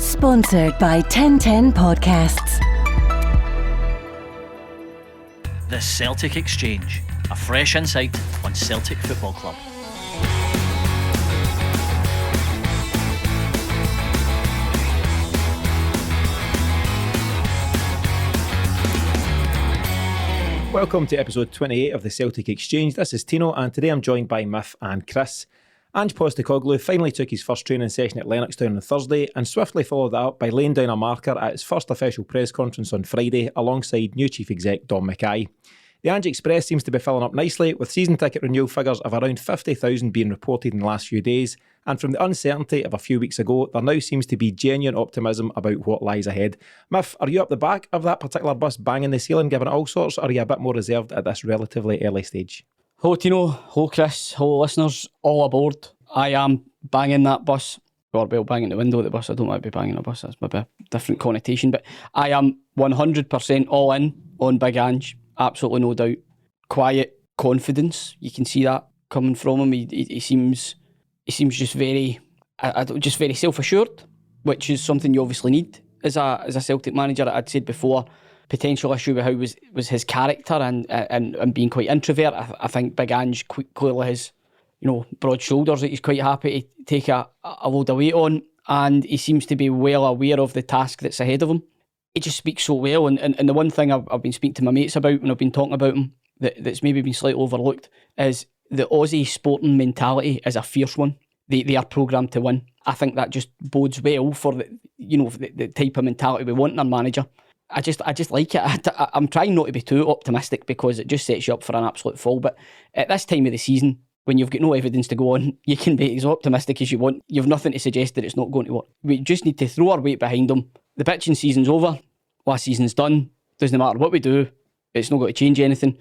Sponsored by 1010 Podcasts. The Celtic Exchange, a fresh insight on Celtic Football Club. Welcome to episode 28 of the Celtic Exchange. This is Tino, and today I'm joined by Miff and Chris. Ange Postecoglou finally took his first training session at Lennoxtown on Thursday and swiftly followed that up by laying down a marker at his first official press conference on Friday alongside new Chief Exec Dom McKay. The Ange Express seems to be filling up nicely, with season ticket renewal figures of around 50,000 being reported in the last few days, and from the uncertainty of a few weeks ago, there now seems to be genuine optimism about what lies ahead. Miff, are you up the back of that particular bus banging the ceiling, giving it all sorts, or are you a bit more reserved at this relatively early stage? Hello Tino, hello Chris, hello listeners, all aboard. I am banging that bus, or well, banging the window of the bus. I don't want to be banging a bus, that's maybe a different connotation, but I am 100% all in on Big Ange, absolutely no doubt. Quiet confidence, you can see that coming from him. He seems just very self-assured, which is something you obviously need as a Celtic manager. I'd said before, potential issue with how was his character and being quite introvert. I think Big Ange clearly has, broad shoulders that he's quite happy to take a load of weight on, and he seems to be well aware of the task that's ahead of him. He just speaks so well, and the one thing I've been speaking to my mates about when I've been talking about him that's maybe been slightly overlooked is the Aussie sporting mentality is a fierce one. They are programmed to win. I think that just bodes well for the type of mentality we want in our manager. I just like it. I'm trying not to be too optimistic because it just sets you up for an absolute fall. But at this time of the season, when you've got no evidence to go on, you can be as optimistic as you want. You've nothing to suggest that it's not going to work. We just need to throw our weight behind them. The pitching season's over. Last season's done. Doesn't matter what we do. It's not going to change anything.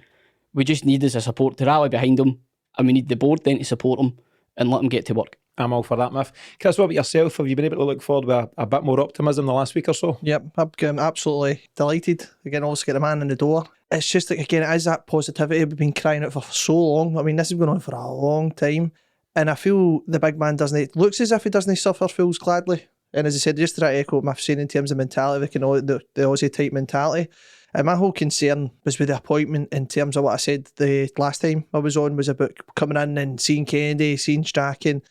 We just need as a support to rally behind them, and we need the board then to support them and let them get to work. I'm all for that, Miff. Chris, what about yourself? Have you been able to look forward with a bit more optimism the last week or so? Yep, I'm absolutely delighted. Again, also get the man in the door. It's just like, again, it is that positivity we've been crying out for so long. I mean, this has been going on for a long time. And I feel the big man it looks as if he doesn't suffer fools gladly. And as I said, just to try to echo what Miff saying in terms of mentality, the Aussie type mentality. And my whole concern was with the appointment in terms of what I said the last time I was on, was about coming in and seeing Kennedy, seeing Strachan.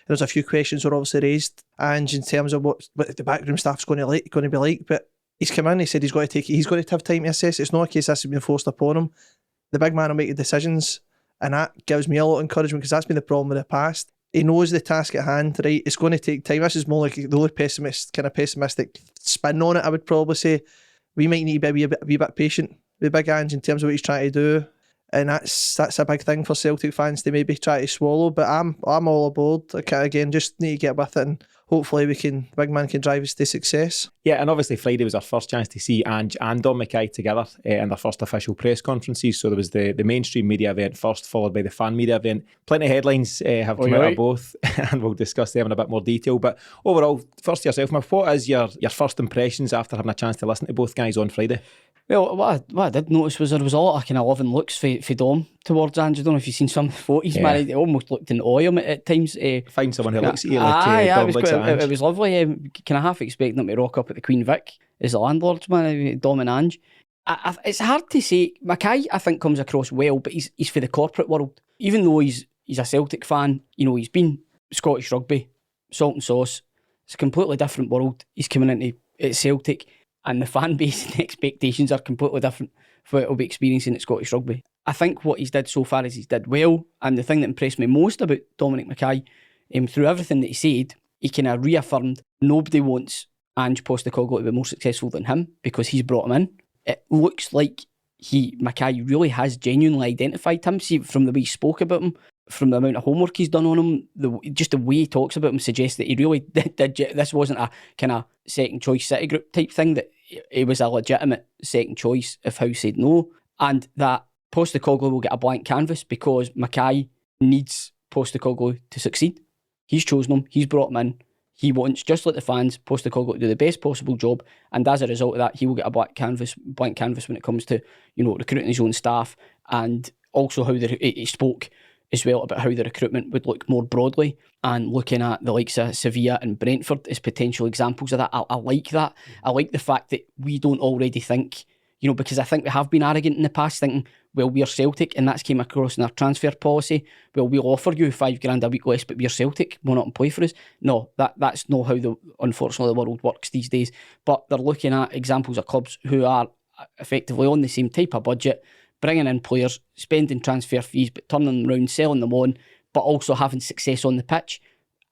There's a few questions were obviously raised, and in terms of what the backroom staff's going to be like. But he's come in, he said he's going to have time to assess. It's not a case this has been forced upon him. The big man will make the decisions, and that gives me a lot of encouragement because that's been the problem with the past. He knows the task at hand, right? It's going to take time. This is more like the only pessimistic spin on it, I would probably say. We might need to be a wee bit patient with Big Ange in terms of what he's trying to do. And that's a big thing for Celtic fans to maybe try to swallow. But I'm all aboard. Again, just need to get with it, and hopefully Big man can drive us to success. Yeah, and obviously Friday was our first chance to see Ange and Dom McKay together in their first official press conferences. So there was the mainstream media event first, followed by the fan media event. Plenty of headlines have come out of both, and we'll discuss them in a bit more detail. But overall, first to yourself, Miff, what is your first impressions after having a chance to listen to both guys on Friday? Well, what I did notice was there was a lot of kind of loving looks for Dom towards Ange. I don't know if you've seen some photos, man. It almost looked in awe him at times. Find someone who looks at you like Dom looks at Ange. It was lovely. Kind of half expecting them to rock up at the Queen Vic as the landlords, man, Dom and Ange. It's hard to say. McKay, I think, comes across well, but he's for the corporate world. Even though he's a Celtic fan, he's been Scottish rugby, salt and sauce. It's a completely different world he's coming into at Celtic. And the fan base and expectations are completely different for what he'll be experiencing at Scottish rugby. I think what he's did so far is he's did well, and the thing that impressed me most about Dominic McKay, through everything that he said, he kind of reaffirmed nobody wants Ange Postecoglou to be more successful than him because he's brought him in. It looks like McKay really has genuinely identified him. See, from the way he spoke about him, from the amount of homework he's done on him, just the way he talks about him suggests that he really did. This wasn't a kind of second choice City Group type thing, that it was a legitimate second choice if Howe said no, and that Postecoglou will get a blank canvas because McKay needs Postecoglou to succeed. He's chosen him, he's brought him in, he wants, just like the fans, Postecoglou to do the best possible job, and as a result of that, he will get a blank canvas when it comes to recruiting his own staff, and also how he spoke as well about how the recruitment would look more broadly, and looking at the likes of Sevilla and Brentford as potential examples of that. I like that. I like the fact that we don't already think, because I think we have been arrogant in the past, thinking, well, we're Celtic, and that's came across in our transfer policy. Well, we'll offer you £5,000 a week less, but we're Celtic, will not play for us. No, that's not how unfortunately the world works these days. But they're looking at examples of clubs who are effectively on the same type of budget, bringing in players, spending transfer fees, but turning them around, selling them on, but also having success on the pitch.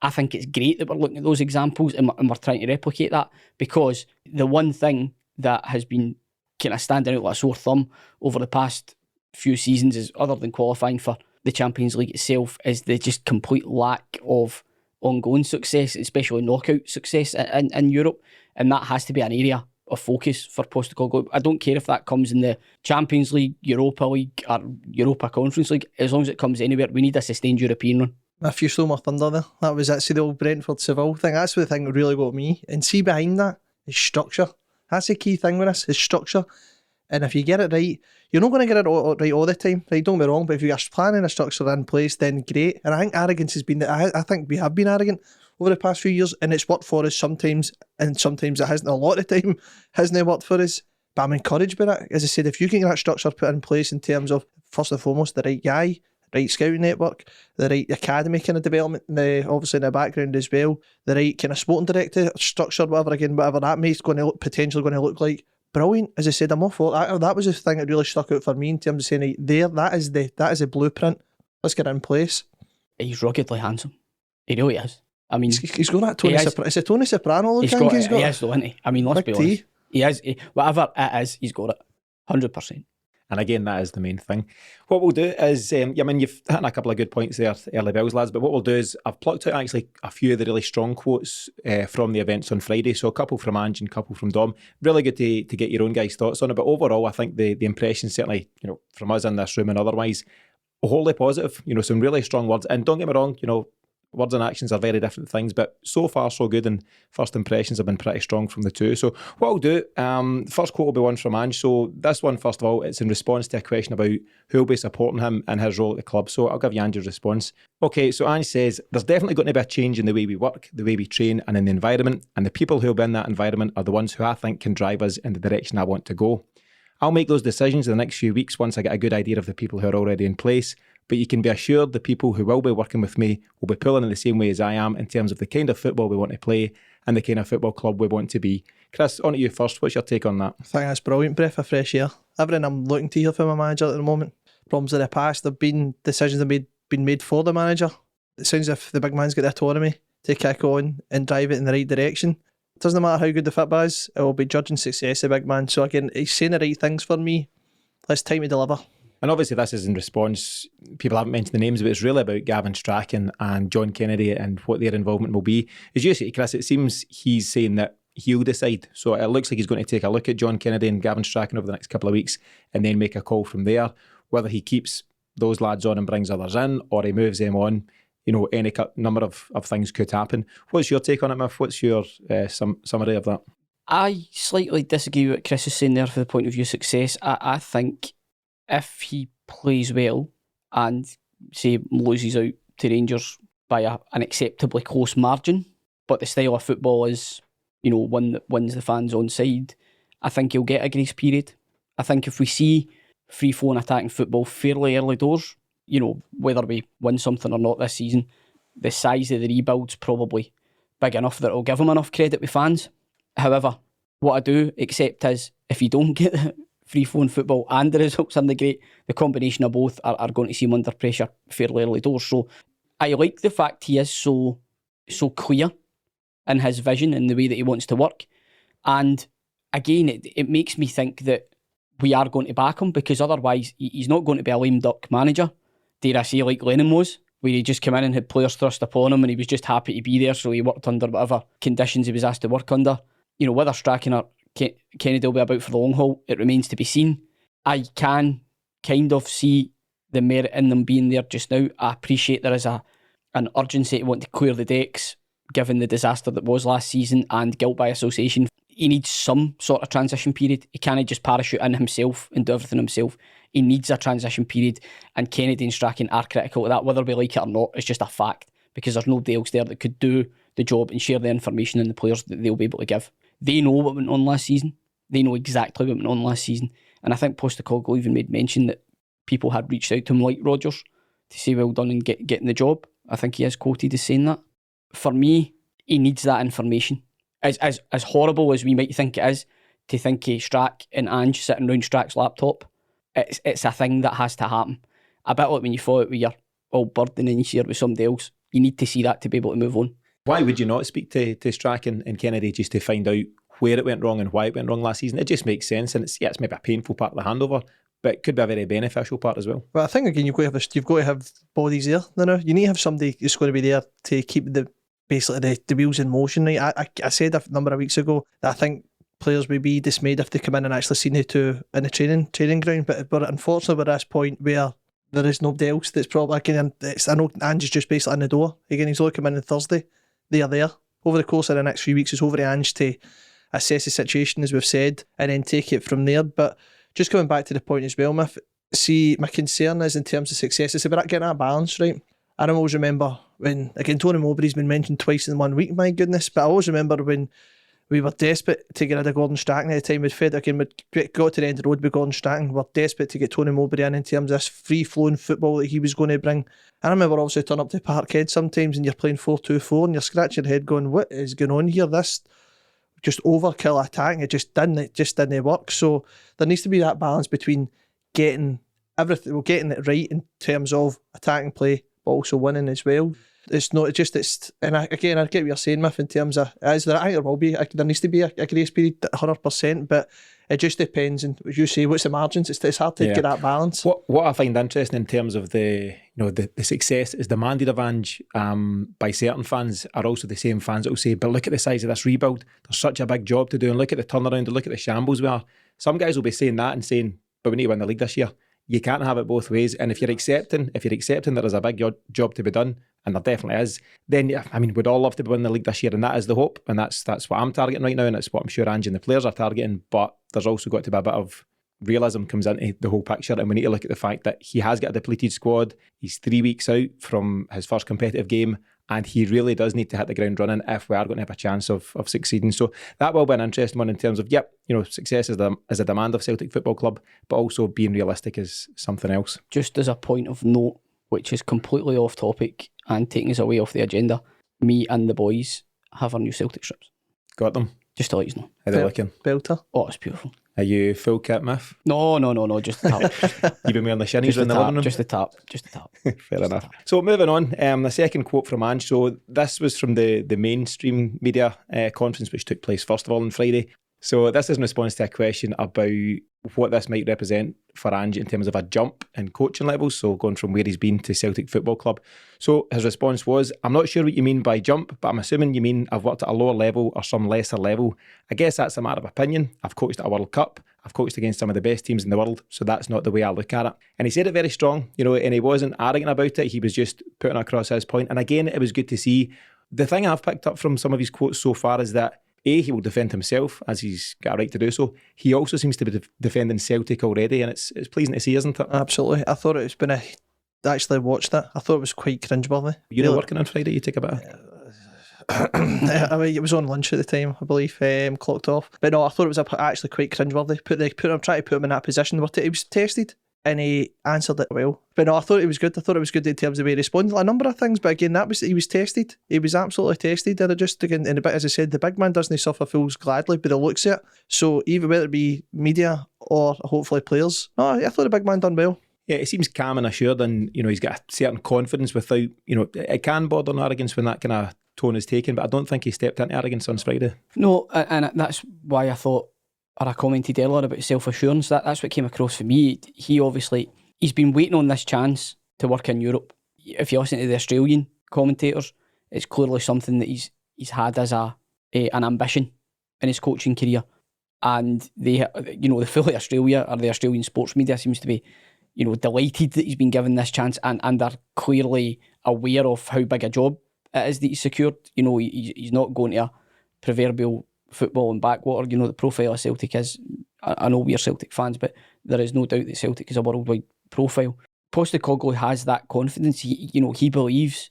I think it's great that we're looking at those examples and we're trying to replicate that, because the one thing that has been kind of standing out like a sore thumb over the past few seasons, is, other than qualifying for the Champions League itself, is the just complete lack of ongoing success, especially knockout success in Europe. And that has to be an area of focus for Postecoglou. I don't care if that comes in the Champions League, Europa League, or Europa Conference League. As long as it comes anywhere, we need a sustained European run. If you stole my thunder there, that was it. See the old Brentford Seville thing. That's the thing that really got me. And see behind that is structure. That's the key thing with this, is structure. And if you get it right, you're not going to get it right all the time. Right, don't get me wrong, but if you are planning a structure in place, then great. And I think arrogance has been, I think we have been arrogant over the past few years, and it's worked for us sometimes, and sometimes it hasn't. A lot of the time hasn't worked for us. But I'm encouraged by that. As I said, if you can get that structure put in place in terms of, first and foremost, the right guy, right scouting network, the right academy kind of development, obviously in the background as well, the right kind of sporting director structure, whatever that may potentially going to look like. Brilliant. As I said, I'm all for that. That was the thing that really stuck out for me in terms of saying, that is the blueprint. Let's get it in place. He's ruggedly handsome. He really is. I mean, he's got that Tony Soprano. Is it Tony Soprano look? He is though, isn't he? I mean, let's be honest. He is. Whatever it is, he's got it. 100%. And again, that is the main thing. What we'll do is, you've hit a couple of good points there, early bells, lads, but what we'll do is, I've plucked out actually a few of the really strong quotes from the events on Friday. So a couple from Ange and a couple from Dom. Really good to get your own guys' thoughts on it. But overall, I think the impression, certainly, from us in this room and otherwise, wholly positive. Some really strong words. And don't get me wrong, words and actions are very different things, but so far so good, and first impressions have been pretty strong from the two. So what I'll do, first quote will be one from Ange. So this one, first of all, it's in response to a question about who will be supporting him and his role at the club. So I'll give you Ange's response. Okay, so Ange says, there's definitely going to be a change in the way we work, the way we train, and in the environment, and the people who will be in that environment are the ones who I think can drive us in the direction I want to go. I'll make those decisions in the next few weeks once I get a good idea of the people who are already in place. But you can be assured the people who will be working with me will be pulling in the same way as I am in terms of the kind of football we want to play and the kind of football club we want to be. Chris, on to you first. What's your take on that? I think that's brilliant. Breath of fresh air. Everything I'm looking to hear from my manager at the moment. Problems in the past, there have been decisions that have been made for the manager. It sounds as if the big man's got the autonomy to kick on and drive it in the right direction. It doesn't matter how good the football is, it will be judging success, the big man. So again, he's saying the right things for me. It's time to deliver. And obviously this is in response, people haven't mentioned the names, but it's really about Gavin Strachan and John Kennedy and what their involvement will be. As you say, Chris, it seems he's saying that he'll decide. So it looks like he's going to take a look at John Kennedy and Gavin Strachan over the next couple of weeks and then make a call from there. Whether he keeps those lads on and brings others in, or he moves them on, any number of things could happen. What's your take on it, Miff? What's your summary of that? I slightly disagree with what Chris is saying there from the point of view of success. I think if he plays well and, say, loses out to Rangers by an acceptably close margin, but the style of football is, one that wins the fans' on side, I think he'll get a grace period. I think if we see free-flowing attacking football fairly early doors, whether we win something or not this season, the size of the rebuild's probably big enough that it'll give him enough credit with fans. However, what I do accept is, if you don't get the free-flowing football and the results aren't great, the combination of both are going to see him under pressure fairly early doors. So I like the fact he is so clear in his vision and the way that he wants to work. And again, it makes me think that we are going to back him, because otherwise he's not going to be a lame duck manager, dare I say, like Lennon was, where he just came in and had players thrust upon him and he was just happy to be there, so he worked under whatever conditions he was asked to work under. Whether Strachan or Kennedy will be about for the long haul, it remains to be seen. I can kind of see the merit in them being there just now. I appreciate there is an urgency to want to clear the decks, given the disaster that was last season and guilt by association. he needs some sort of transition period. He can't just parachute in himself and do everything himself. He needs a transition period, and Kennedy and Strachan are critical of that, whether we like it or not. It's just a fact, because there's nobody else there that could do the job and share the information and the players that they'll be able to give. They know what went on last season. They know exactly what went on last season. And I think Postecoglou even made mention that people had reached out to him like Rodgers to say well done and getting the job. I think he is quoted as saying that. For me, he needs that information. As horrible as we might think it is to think of Strack and Ange sitting round Strack's laptop, it's a thing that has to happen. A bit like when you fought with your old bird and then you share it with somebody else. You need to see that to be able to move on. Why would you not speak to Strack and Kennedy just to find out where it went wrong and why it went wrong last season? It just makes sense, and it's maybe a painful part of the handover, but it could be a very beneficial part as well. But I think again, you've got to have bodies there. No, you need to have somebody who's going to be there to keep the wheels in motion. Right? I said a number of weeks ago that I think players would be dismayed if they come in and actually seen the two in the training ground. But unfortunately, we're at this point where there is nobody else that's probably. Again, I know Ange is just basically in the door. Again, he's only coming in on Thursday. They are there over the course of the next few weeks. It's over to Ange to assess the situation, as we've said, and then take it from there. But just coming back to the point as well, my concern is in terms of success, it's about getting that balance right. I don't always remember when, again, Tony Mowbray's been mentioned twice in 1 week, my goodness, but I always remember when we were desperate to get rid of Gordon Strachan at the time. We'd got to the end of the road with Gordon Strachan. We're desperate to get Tony Mowbray in terms of this free-flowing football that he was going to bring. I remember also turn up to Parkhead sometimes and you're playing 4-2-4 and you're scratching your head going, what is going on here? This just overkill attacking, it just didn't work. So there needs to be that balance between getting it right in terms of attacking play, but also winning as well. It's not just and I get what you're saying, Miff, in terms of I think there will be there needs to be a grace period 100%, but it just depends. And as you say, what's the margins? It's hard to get that balance. What I find interesting in terms of the success is demanded of Ange by certain fans are also the same fans that will say, but look at the size of this rebuild. There's such a big job to do, and look at the turnaround, and look at the shambles we are. Some guys will be saying that and saying, but we need to win the league this year. You can't have it both ways. And if you're accepting there is a big job to be done, and there definitely is, then we'd all love to win the league this year, and that is the hope, and that's what I'm targeting right now, and it's what I'm sure Ange and the players are targeting. But there's also got to be a bit of realism comes into the whole picture, and we need to look at the fact that he has got a depleted squad. He's 3 weeks out from his first competitive game, and he really does need to hit the ground running if we are going to have a chance of succeeding. So that will be an interesting one in terms of, success is a demand of Celtic Football Club, but also being realistic is something else. Just as a point of note, which is completely off topic and taking us away off the agenda, me and the boys have our new Celtic strips. Got them? Just to let you know. How they looking? Belter. Oh, it's beautiful. Are you full kit, Miff? No, just the tap. You've been wearing the shinnies in the living room? Just the tap. Fair enough. So moving on, the second quote from Ange. So this was from the mainstream media conference, which took place first of all on Friday. So this is in response to a question about what this might represent for Ange in terms of a jump in coaching levels, so going from where he's been to Celtic Football Club. So his response was, I'm not sure what you mean by jump, but I'm assuming you mean I've worked at a lower level or some lesser level. I guess that's a matter of opinion. I've coached at a World Cup. I've coached against some of the best teams in the world, so that's not the way I look at it. And he said it very strong, and he wasn't arrogant about it. He was just putting across his point. And again, it was good to see. The thing I've picked up from some of his quotes so far is that he will defend himself, as he's got a right to do so. He also seems to be defending Celtic already, and it's pleasing to see, isn't it? Absolutely. I thought it's been I actually watched it. I thought it was quite cringeworthy. You know, working on Friday, you take a bit of... it was on lunch at the time, I believe, clocked off. But no, I thought it was actually quite cringeworthy. I'm trying to put him in that position where he was tested, and he answered it well. But no, I thought it was good. I thought it was good in terms of the way he responded to a number of things. But again, he was tested. He was absolutely tested. And just again, in a bit, as I said, the big man doesn't suffer fools gladly, but he looks at it. So even whether it be media or hopefully players, I thought the big man done well. Yeah, he seems calm and assured, and he's got a certain confidence without, it can border on arrogance when that kind of tone is taken, but I don't think he stepped into arrogance on Friday. No, and that's why I thought, or I commented earlier about self-assurance, that's what came across for me. He's been waiting on this chance to work in Europe. If you listen to the Australian commentators, it's clearly something that he's had as an ambition in his coaching career. And the fully Australia, or the Australian sports media, seems to be delighted that he's been given this chance, and they're clearly aware of how big a job it is that he's secured. He's not going to a proverbial football and backwater, you know, the profile of Celtic is, I know we're Celtic fans, but there is no doubt that Celtic is a worldwide profile. Postecoglou has that confidence. He believes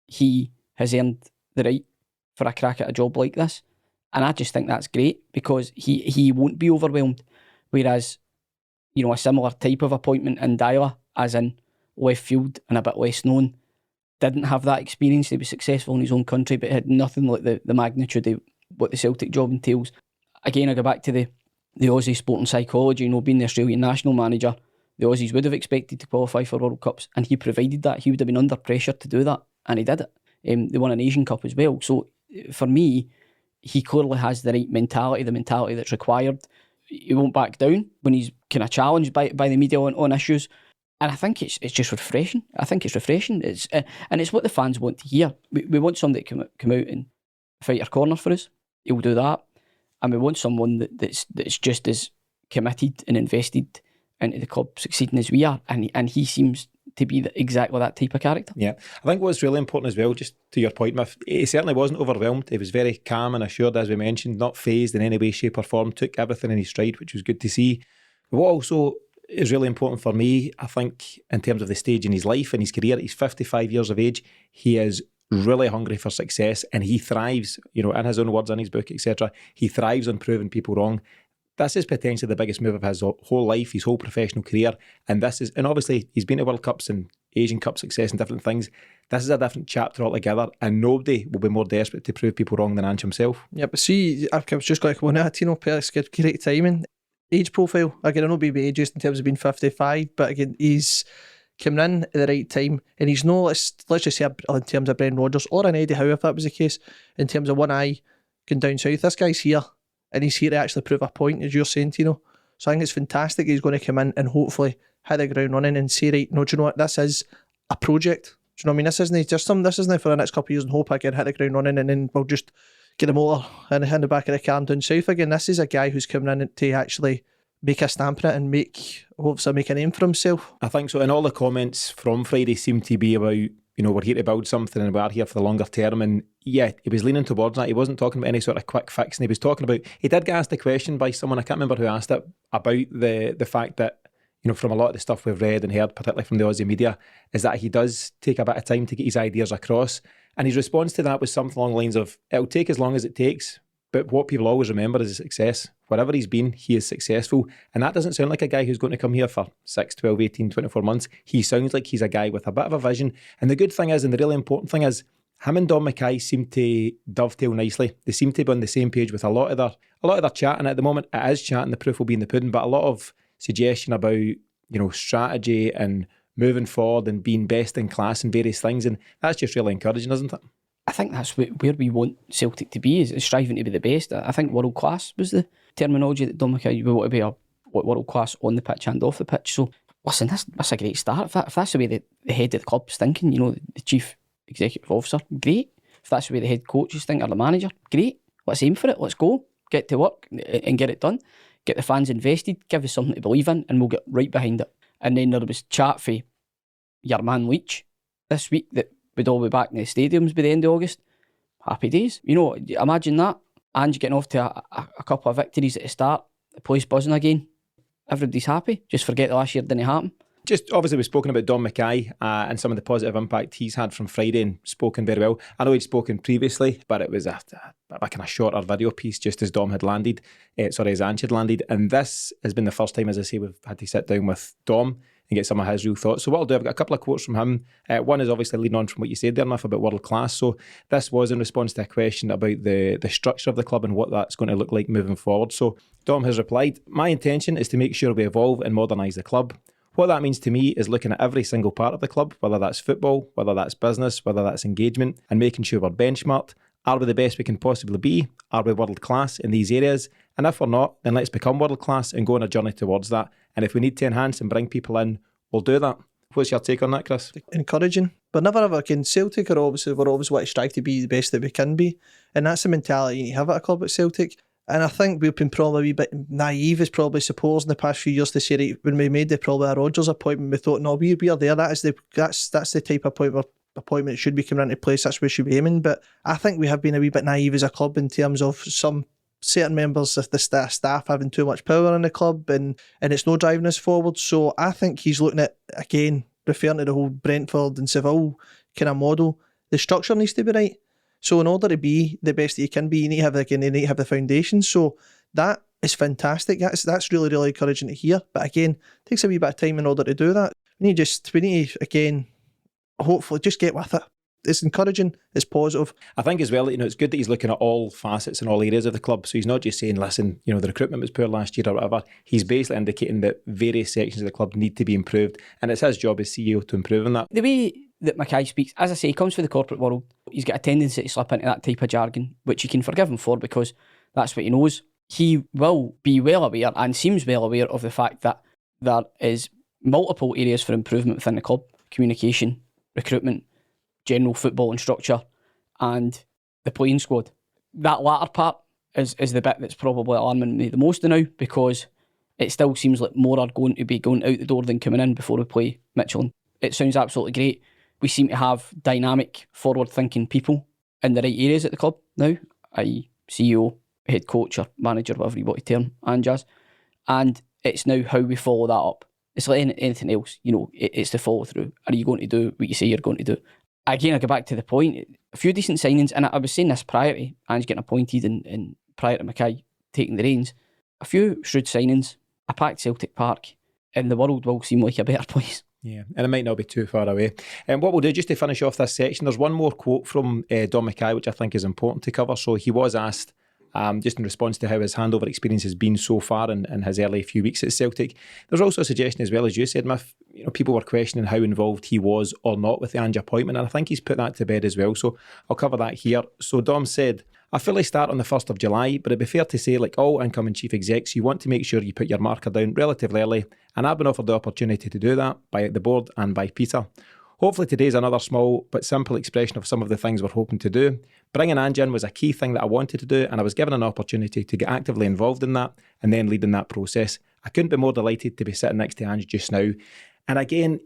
he has earned the right for a crack at a job like this. And I just think that's great because he won't be overwhelmed. Whereas, you know, a similar type of appointment in Dyla, as in left field and a bit less known, didn't have that experience. He was successful in his own country, but had nothing like the magnitude of what the Celtic job entails. Again, I go back to the Aussie sporting psychology, you know, being the Australian national manager, the Aussies would have expected to qualify for World Cups, and he provided that. He would have been under pressure to do that, and he did it. They won an Asian Cup as well. So for me, he clearly has the right mentality, the mentality that's required. He won't back down when he's kind of challenged by the media on issues. And I think it's just refreshing. I think it's refreshing. And it's what the fans want to hear. We want somebody to come out and fight our corner for us. He'll do that. And we want someone that's just as committed and invested into the club succeeding as we are. And he seems to be exactly that type of character. Yeah. I think what's really important as well, just to your point, Miff, he certainly wasn't overwhelmed. He was very calm and assured, as we mentioned, not phased in any way, shape or form, took everything in his stride, which was good to see. But what also is really important for me, I think, in terms of the stage in his life and his career, he's 55 years of age. He is really hungry for success and he thrives, you know, in his own words, in his book, etc. He thrives on proving people wrong. This is potentially the biggest move of his whole life, his whole professional career. And obviously he's been to World Cups and Asian Cup success and different things. This is a different chapter altogether, and nobody will be more desperate to prove people wrong than Ange himself. Yeah, but see, I was just going to go on that, Tino Perez, great timing. Age profile, again, I know baby ageist in terms of being 55, but again, he's coming in at the right time, and he's no, let's just say in terms of Brendan Rodgers or an Eddie Howe, if that was the case, in terms of one eye going down south. This guy's here, and he's here to actually prove a point, as you're saying, Tino. So I think it's fantastic he's going to come in and hopefully hit the ground running and say, right, no, do you know what, this is a project. Do you know what I mean? This isn't for the next couple of years and hope I can hit the ground running and then we'll just get a motor in the back of the car and down south again. This is a guy who's coming in to actually make a stamp in it and hopefully make a name for himself. I think so. And all the comments from Friday seem to be about, you know, we're here to build something and we're here for the longer term. And yeah, he was leaning towards that. He wasn't talking about any sort of quick fix. And he was talking about, he did get asked a question by someone, I can't remember who asked it, about the fact that, you know, from a lot of the stuff we've read and heard, particularly from the Aussie media, is that he does take a bit of time to get his ideas across. And his response to that was something along the lines of, it'll take as long as it takes, but what people always remember is success. Wherever he's been, he is successful. And that doesn't sound like a guy who's going to come here for 6, 12, 18, 24 months. He sounds like he's a guy with a bit of a vision. And the good thing is, and the really important thing is, him and Don McKay seem to dovetail nicely. They seem to be on the same page with a lot of their chatting at the moment. It is chatting, the proof will be in the pudding, but a lot of suggestion about, you know, strategy and moving forward and being best in class in various things. And that's just really encouraging, isn't it? I think that's where we want Celtic to be, is striving to be the best. I think world class was the terminology that Don McKay, we want to be world class on the pitch and off the pitch. So listen, that's a great start. If that's the way the head of the club's thinking, you know, the chief executive officer, great. If that's the way the head coach is thinking, or the manager, great. Let's aim for it. Let's go. Get to work and get it done. Get the fans invested. Give us something to believe in, and we'll get right behind it. And then there was chat for your man Leach this week that we'd all be back in the stadiums by the end of August. Happy days. You know, imagine that. Ange getting off to a couple of victories at the start, the place buzzing again. Everybody's happy. Just forget the last year didn't happen. Just obviously we've spoken about Don McKay and some of the positive impact he's had from Friday and spoken very well. I know he'd spoken previously, but it was a kind of shorter video piece just as Dom had landed, as Ange had landed. And this has been the first time, as I say, we've had to sit down with Dom and get some of his real thoughts. So what I'll do, I've got a couple of quotes from him. One is obviously leading on from what you said there, Miff, about world class. So this was in response to a question about the structure of the club and what that's going to look like moving forward. So Dom has replied, "My intention is to make sure we evolve and modernise the club. What that means to me is looking at every single part of the club, whether that's football, whether that's business, whether that's engagement, and making sure we're benchmarked. Are we the best we can possibly be? Are we world class in these areas? And if we're not, then let's become world class and go on a journey towards that. And if we need to enhance and bring people in, we'll do that." What's your take on that, Chris? Encouraging, but never ever again. Celtic we're always want to strive to be the best that we can be, and that's the mentality you have at a club at Celtic. And I think we've been probably a wee bit naive as probably supposed in the past few years to say, right, when we made probably a Rodgers appointment, we thought, no, we are there. That's the type of appointment that should be coming into place. That's where we should be aiming. But I think we have been a wee bit naive as a club in terms of some certain members of the staff having too much power in the club and it's not driving us forward. So I think he's looking at, again, referring to the whole Brentford and Seville kind of model, the structure needs to be right. So in order to be the best that you can be, you need to have the foundation. So that is fantastic. That's really, really encouraging to hear. But again, it takes a wee bit of time in order to do that. We need to, again, hopefully just get with it. It's encouraging, it's positive. I think as well, it's good that he's looking at all facets and all areas of the club. So he's not just saying, listen, the recruitment was poor last year or whatever. He's basically indicating that various sections of the club need to be improved. And it's his job as CEO to improve on that. The way that McKay speaks, as I say, he comes from the corporate world. He's got a tendency to slip into that type of jargon, which you can forgive him for because that's what he knows. He will be well aware and seems well aware of the fact that there is multiple areas for improvement within the club: communication, recruitment, general football and structure, and the playing squad. That latter part is the bit that's probably alarming me the most now, because it still seems like more are going to be going out the door than coming in before we play Mitchell. It sounds absolutely great. We seem to have dynamic, forward-thinking people in the right areas at the club now, i.e. CEO, head coach or manager, whatever you want to term, Ange. And it's now how we follow that up. It's like anything else, it's the follow through. Are you going to do what you say you're going to do? Again, I go back to the point, a few decent signings, and I was saying this prior to Ange getting appointed and prior to McKay taking the reins. A few shrewd signings, a packed Celtic Park, and the world will seem like a better place. Yeah, and it might not be too far away. And what we'll do, just to finish off this section, there's one more quote from Don McKay, which I think is important to cover. So he was asked, just in response to how his handover experience has been so far in his early few weeks at Celtic. There's also a suggestion as well, as you said, Miff, people were questioning how involved he was or not with the Ange appointment, and I think he's put that to bed as well. So I'll cover that here. So Dom said, I fully start on the 1st of July, but it'd be fair to say, like all incoming chief execs, you want to make sure you put your marker down relatively early, and I've been offered the opportunity to do that by the board and by Peter. Hopefully today's another small but simple expression of some of the things we're hoping to do. Bringing Ange in was a key thing that I wanted to do, and I was given an opportunity to get actively involved in that and then leading that process. I couldn't be more delighted to be sitting next to Ange just now. And again,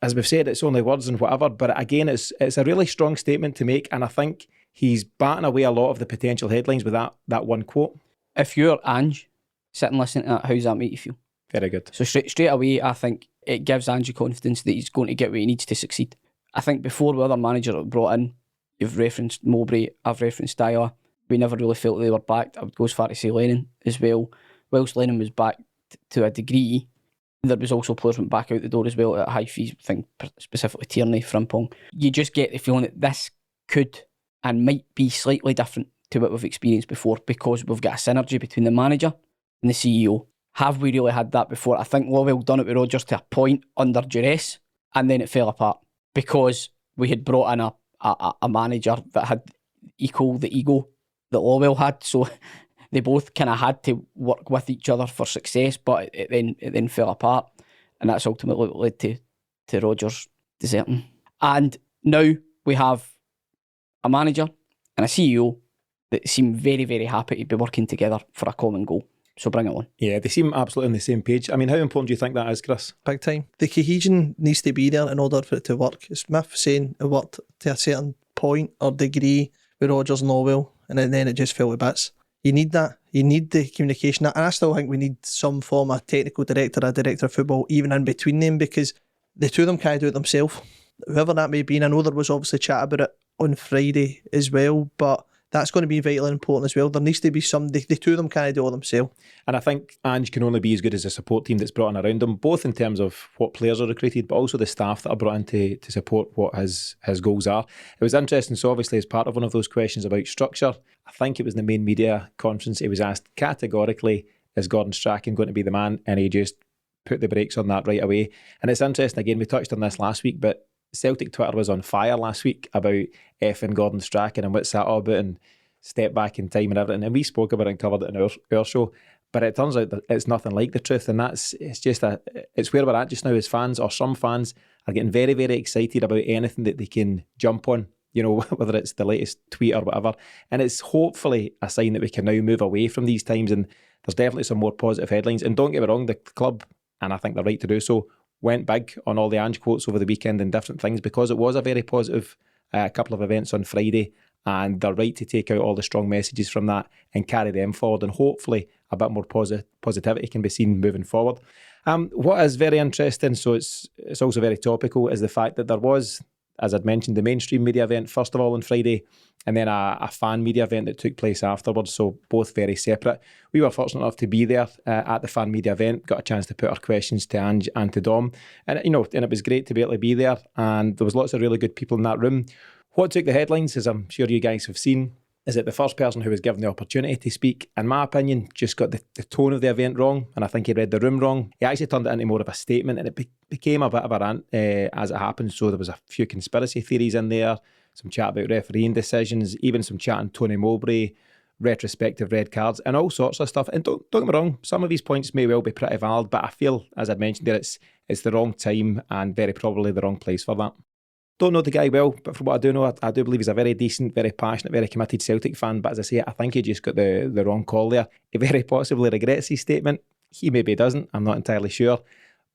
as we've said, it's only words and whatever, but again, it's a really strong statement to make, and I think he's batting away a lot of the potential headlines with that one quote. If you're Ange, sitting listening to that, how does that make you feel? Very good. So straight away, I think it gives Ange confidence that he's going to get what he needs to succeed. I think before the other manager that brought in, you've referenced Mowbray, I've referenced Dyer. We never really felt they were backed. I would go as far to say Lennon as well. Whilst Lennon was backed to a degree, there was also players went back out the door as well at high fees. I think specifically Tierney, Frimpong. You just get the feeling that this could and might be slightly different to what we've experienced before, because we've got a synergy between the manager and the CEO. Have we really had that before? I think Lowell done it with Rodgers to a point under duress, and then it fell apart because we had brought in a manager that had equal the ego that Lowell had. So they both kind of had to work with each other for success, but it then fell apart, and that's ultimately what led to Rodgers deserting. And now we have a manager and a CEO that seem very, very happy to be working together for a common goal. So bring it on. Yeah, they seem absolutely on the same page. I mean, how important do you think that is, Chris? Big time. The cohesion needs to be there in order for it to work. As Miff saying, it worked to a certain point or degree with Rodgers and Lowell, and then it just fell to bits. You need that. You need the communication. And I still think we need some form of technical director, a director of football, even in between them, because the two of them can't do it themselves. Whoever that may be, and I know there was obviously chat about it on Friday as well, but that's going to be vitally important as well. There needs to be the two of them can't do it themselves. And I think Ange can only be as good as the support team that's brought in around him, both in terms of what players are recruited, but also the staff that are brought in to support what his goals are. It was interesting, so obviously as part of one of those questions about structure, I think it was in the main media conference, he was asked categorically, is Gordon Strachan going to be the man? And he just put the brakes on that right away. And it's interesting, again, we touched on this last week, but Celtic Twitter was on fire last week about effing Gordon Strachan and what's that all about, and step back in time and everything. And we spoke about it and covered it in our show. But it turns out that it's nothing like the truth. And it's where we're at just now as fans, or some fans are getting very, very excited about anything that they can jump on, whether it's the latest tweet or whatever. And it's hopefully a sign that we can now move away from these times. And there's definitely some more positive headlines. And don't get me wrong, the club, and I think they're right to do so, went big on all the Ange quotes over the weekend and different things, because it was a very positive couple of events on Friday, and they're right to take out all the strong messages from that and carry them forward, and hopefully a bit more positivity can be seen moving forward. What is very interesting, so it's also very topical, is the fact that there was, as I'd mentioned, the mainstream media event first of all on Friday, and then a fan media event that took place afterwards, so both very separate. We were fortunate enough to be there at the fan media event, got a chance to put our questions to Ange and to Dom, and it was great to be able to be there, and there was lots of really good people in that room. What took the headlines, as I'm sure you guys have seen, is that the first person who was given the opportunity to speak, in my opinion, just got the tone of the event wrong, and I think he read the room wrong. He actually turned it into more of a statement, and it became a bit of a rant as it happened. So there was a few conspiracy theories in there, some chat about refereeing decisions, even some chat on Tony Mowbray, retrospective red cards, and all sorts of stuff. And don't get me wrong, some of these points may well be pretty valid, but I feel, as I'd mentioned there, it's the wrong time and very probably the wrong place for that. Don't know the guy well, but from what I do know, I do believe he's a very decent, very passionate, very committed Celtic fan. But as I say, I think he just got the wrong call there. He very possibly regrets his statement. He maybe doesn't. I'm not entirely sure.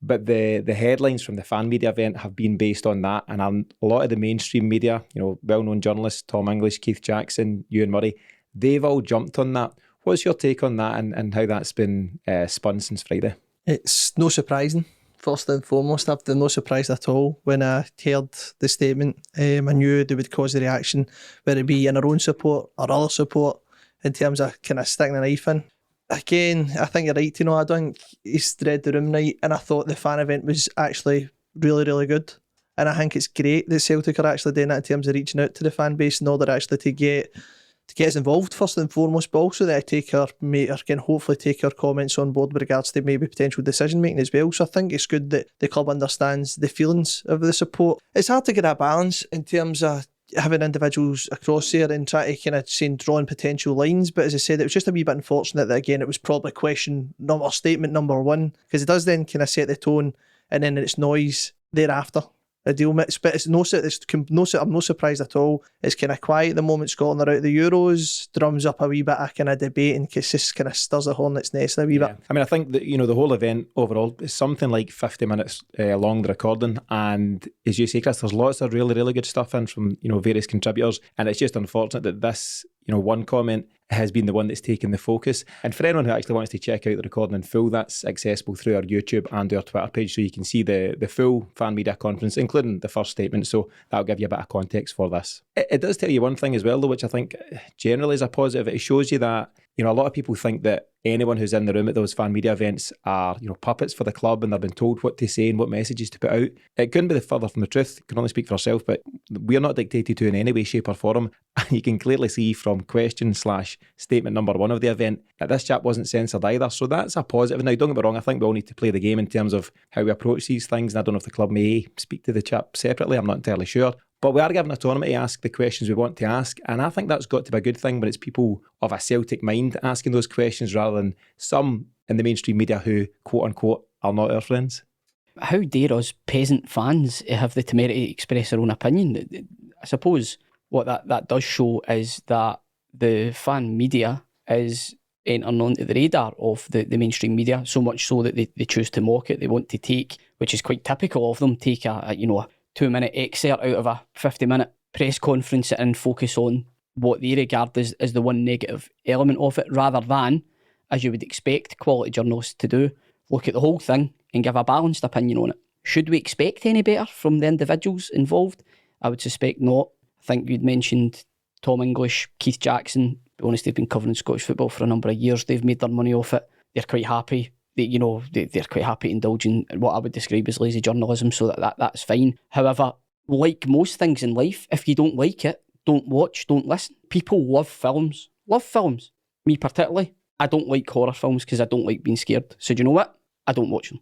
But the headlines from the fan media event have been based on that. And a lot of the mainstream media, well-known journalists, Tom English, Keith Jackson, Ewan Murray, they've all jumped on that. What's your take on that and how that's been spun since Friday? It's no surprising. First and foremost, I've been no surprised at all when I heard the statement. I knew they would cause a reaction, whether it be in our own support or other support, in terms of kind of sticking a knife in. Again, I think you're right, I don't think he's read the room right, and I thought the fan event was actually really, really good. And I think it's great that Celtic are actually doing that in terms of reaching out to the fan base in order actually to get us involved first and foremost, but also that hopefully take our comments on board with regards to maybe potential decision making as well. So I think it's good that the club understands the feelings of the support. It's hard to get a balance in terms of having individuals across there and try to kind of drawing potential lines, but as I said, it was just a wee bit unfortunate that again it was probably statement number one, because it does then kind of set the tone and then it's noise thereafter. A deal mix, but I'm no surprised at all. It's kind of quiet at the moment. Scotland are out of the Euros, drums up a wee bit of kind of debate, and it just kind of stirs the hornet's nest a wee bit. I mean, I think that the whole event overall is something like 50 minutes long, the recording, and as you say, Chris, there's lots of really, really good stuff in from various contributors, and it's just unfortunate that this one comment has been the one that's taken the focus. And for anyone who actually wants to check out the recording in full, that's accessible through our YouTube and our Twitter page, so you can see the full fan media conference, including the first statement, so that'll give you a bit of context for this. It does tell you one thing as well, though, which I think generally is a positive. It shows you that a lot of people think that anyone who's in the room at those fan media events are puppets for the club, and they've been told what to say and what messages to put out. It couldn't be further from the truth. Can only speak for ourselves, but we're not dictated to in any way, shape or form. And you can clearly see from question/statement number one of the event that this chap wasn't censored either, so that's a positive. Now, don't get me wrong, I think we all need to play the game in terms of how we approach these things, and I don't know if the club may speak to the chap separately, I'm not entirely sure. But we are given autonomy to ask the questions we want to ask, and I think that's got to be a good thing, but it's people of a Celtic mind asking those questions rather than some in the mainstream media who, quote unquote, are not our friends. How dare us peasant fans have the temerity to express their own opinion? I suppose what that does show is that the fan media is entering onto the radar of the mainstream media, so much so that they choose to mock it. They want to take, which is quite typical of them, take a 2-minute excerpt out of a 50-minute press conference and focus on what they regard as the one negative element of it, rather than, as you would expect quality journalists to do, look at the whole thing and give a balanced opinion on it. Should we expect any better from the individuals involved? I would suspect not. I think you'd mentioned Tom English, Keith Jackson. To be honest, they've been covering Scottish football for a number of years. They've made their money off it. They're quite happy. They're quite happy indulging in what I would describe as lazy journalism, so that's fine. However, like most things in life, if you don't like it, don't watch, don't listen. People love films. Love films. Me particularly. I don't like horror films because I don't like being scared. So do you know what? I don't watch them.